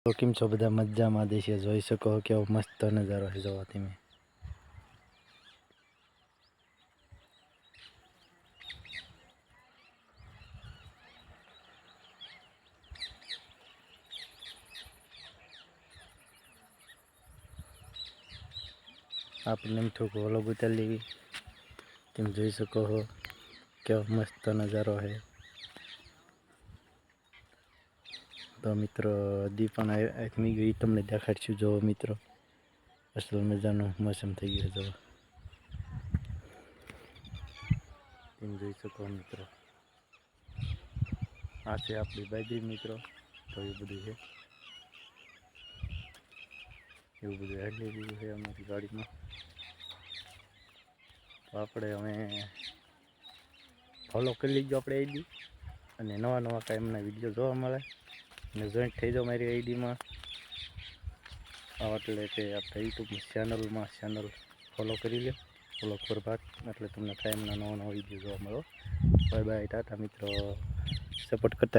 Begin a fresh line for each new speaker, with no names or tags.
તો કેમ છો બધા મજામાં દેશે જોઈ શકો કેવો મસ્ત નજારો છે જોવા તમે આપણે એમ થોડુંક વ્લોગ ઉતારી લેવી તમે જોઈ શકો છો કેવો મસ્ત નજારો છે તો મિત્રો હજી પણ આથમી ગઈ તમને દેખાડશું જો મિત્રો અસલ મજાનું મોસમ થઈ ગયું જો તમે જોઈ શકો મિત્રો આ છે આપણી બાજરી મિત્રો તો એ બધું છે એવું બધું હેલી રહ્યું છે અમારી ગાડીમાં તો આપણે હવે ફોલો કરી લીધો આપણે આઈડી અને નવા નવા કાંઈ એમના વિડીયો જોવા મળે અને જોઈન્ટ થઈ જાઓ મારી આઈડીમાં એટલે કે આપણે યુટ્યુબમાં ચેનલ ફોલો કરી લે ફોલો પર ભાગ એટલે તમને કાંઈ એમના નવા નવા વિડીયો જોવા મળો બાય બાય ટાટા મિત્રો સપોર્ટ કરતા